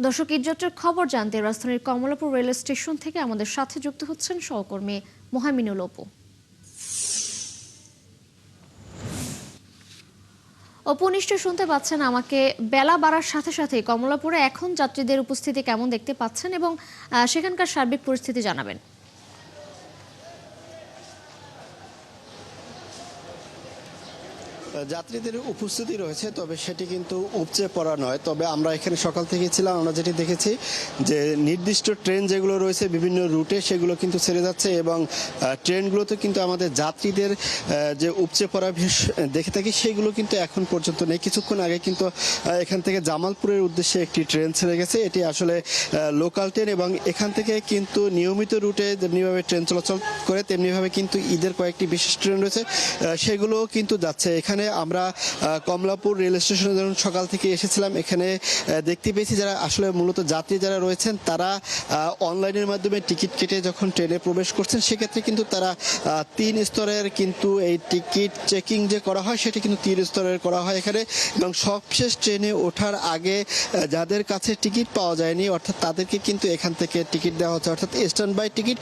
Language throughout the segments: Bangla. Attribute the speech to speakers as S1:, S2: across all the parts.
S1: দর্শক, ঈদযাত্রার খবর জানতে রাজধানীর কমলাপুর রেল স্টেশন থেকে আমাদের সাথে যুক্ত হচ্ছেন সহকর্মী মোহামিনুল অপু। অপু, নিশ্চয় শুনতে পাচ্ছেন আমাকে। বেলা বাড়ার সাথে সাথে কমলাপুরে এখন যাত্রীদের উপস্থিতি কেমন দেখতে পাচ্ছেন এবং সেখানকার সার্বিক পরিস্থিতি জানাবেন।
S2: যাত্রীদের উপস্থিতি রয়েছে, তবে সেটি কিন্তু উপচে পড়া নয়। তবে আমরা এখানে সকাল থেকে ছিলাম, আমরা যেটি দেখেছি যে নির্দিষ্ট ট্রেন যেগুলো রয়েছে বিভিন্ন রুটে সেগুলো কিন্তু ছেড়ে যাচ্ছে এবং ট্রেনগুলোতে কিন্তু আমাদের যাত্রীদের যে উপচে পড়া দেখে থাকি সেগুলো কিন্তু এখন পর্যন্ত নেই। কিছুক্ষণ আগে কিন্তু এখান থেকে জামালপুরের উদ্দেশ্যে একটি ট্রেন ছেড়ে গেছে, এটি আসলে লোকাল ট্রেন এবং এখান থেকে কিন্তু নিয়মিত রুটে যেমনিভাবে ট্রেন চলাচল করে তেমনিভাবে কিন্তু ঈদের কয়েকটি বিশেষ ট্রেন রয়েছে, সেগুলোও কিন্তু যাচ্ছে। এখানে আমরা কমলাপুর রেল স্টেশনে যখন সকাল থেকে এসেছিলাম, এখানে দেখতে পেয়েছি যারা আসলে মূলত যাত্রী যারা রয়েছেন তারা অনলাইনের মাধ্যমে টিকিট কেটে যখন ট্রেনে প্রবেশ করছেন সেক্ষেত্রে কিন্তু তারা 3 স্তরের কিন্তু এই টিকিট চেকিং যে করা হয় সেটি কিন্তু 3 স্তরের করা হয় এখানে। এবং সবশেষ ট্রেনে ওঠার আগে যাদের কাছে টিকিট পাওয়া যায়নি অর্থাৎ তাদেরকে কিন্তু এখান থেকে টিকিট দেওয়া হচ্ছে, অর্থাৎ স্ট্যান্ড বাই টিকিট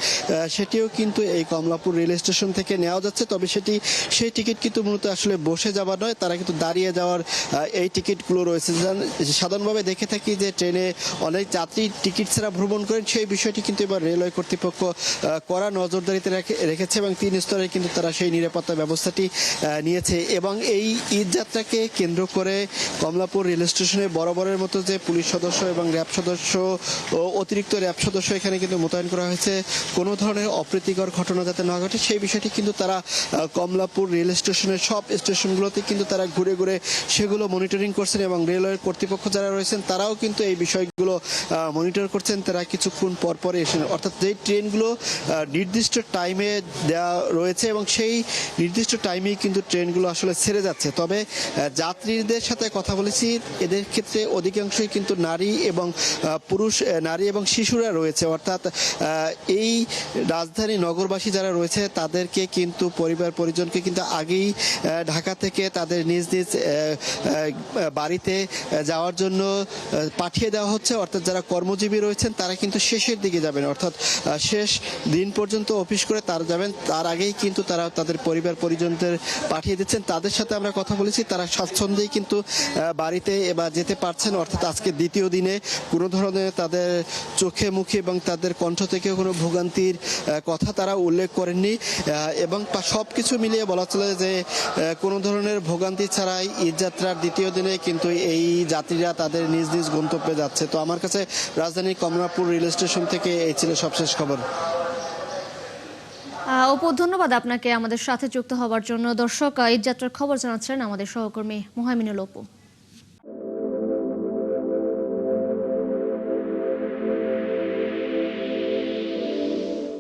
S2: সেটিও কিন্তু এই কমলাপুর রেল স্টেশন থেকে নেওয়া যাচ্ছে। তবে সেই টিকিট কিন্তু মূলত আসলে বসে যাওয়ার নয়, তারা কিন্তু দাঁড়িয়ে যাওয়ার এই টিকিটগুলো রয়েছে। সাধারণভাবে দেখে থাকি যে ট্রেনে অনেক যাত্রী টিকিট ছাড়া ভ্রমণ করেন, সেই বিষয়টি কিন্তু এবার রেলওয়ে কর্তৃপক্ষ কড়া নজরদারিতে রেখেছে এবং 3 স্তরে কিন্তু তারা সেই নিরাপত্তা ব্যবস্থাটি নিয়েছে। এবং এই ঈদ যাত্রাকে কেন্দ্র করে কমলাপুর রেল স্টেশনে বরাবরের মতো যে পুলিশ সদস্য এবং র্যাব সদস্য ও অতিরিক্ত র্যাব সদস্য এখানে কিন্তু মোতায়েন করা হয়েছে। কোনো ধরনের অপ্রীতিকর ঘটনা যাতে না ঘটে সেই বিষয়টি কিন্তু তারা কমলাপুর রেল স্টেশনের সব স্টেশনগুলোতে কিন্তু তারা ঘুরে ঘুরে সেগুলো মনিটরিং করছেন এবং রেলওয়ের কর্তৃপক্ষ যারা রয়েছেন তারাও কিন্তু এই বিষয়গুলো মনিটর করছেন। তারা কিছুক্ষণ পর পরে এসেছেন, অর্থাৎ যেই ট্রেনগুলো নির্দিষ্ট টাইমে দেওয়া রয়েছে এবং সেই নির্দিষ্ট টাইমেই কিন্তু ট্রেনগুলো আসলে ছেড়ে যাচ্ছে। তবে যাত্রীদের সাথে কথা বলেছি, এদের ক্ষেত্রে অধিকাংশই কিন্তু নারী এবং শিশুরা রয়েছে, অর্থাৎ এই রাজধানী নগরবাসী যারা রয়েছে তাদেরকে কিন্তু পরিজনকে কিন্তু আগেই ঢাকা থেকে তাদের নিজ নিজ বাড়িতে যাওয়ার জন্য পাঠিয়ে দেওয়া হচ্ছে। অর্থাৎ যারা কর্মজীবী রয়েছেন তারা কিন্তু শেষের দিকে যাবেন, অর্থাৎ শেষ দিন পর্যন্ত অফিস করে তারা যাবেন, তার আগেই কিন্তু তারা তাদের পরিজনদের পাঠিয়ে দিচ্ছেন। তাদের সাথে আমরা কথা বলেছি, তারা স্বাচ্ছন্দ্যেই কিন্তু বাড়িতে এবার যেতে পারছেন। অর্থাৎ আজকে দ্বিতীয় দিনে কোনো ধরনের তাদের চোখে মুখে এবং তাদের কণ্ঠ থেকে কোনো ভোগান্তির কথা তারা উল্লেখ করেননি এবং সব কিছু মিলিয়ে বলা চলে যে কোনো ধরনের ভোগান্তি ছাড়াই ঈদযাত্রার দ্বিতীয় দিনে কিন্তু এই যাত্রীরা তাদের নিজ নিজ গন্তব্যে যাচ্ছে। তো আমার কাছে রাজধানীর কমলাপুর রেল স্টেশন থেকে এই ছিল সবশেষ খবর।
S1: অপু, ধন্যবাদ আপনাকে আমাদের সাথে যুক্ত হওয়ার জন্য। দর্শক, ঈদযাত্রার খবর জানাচ্ছেন আমাদের সহকর্মী মোহামিনুল অপু।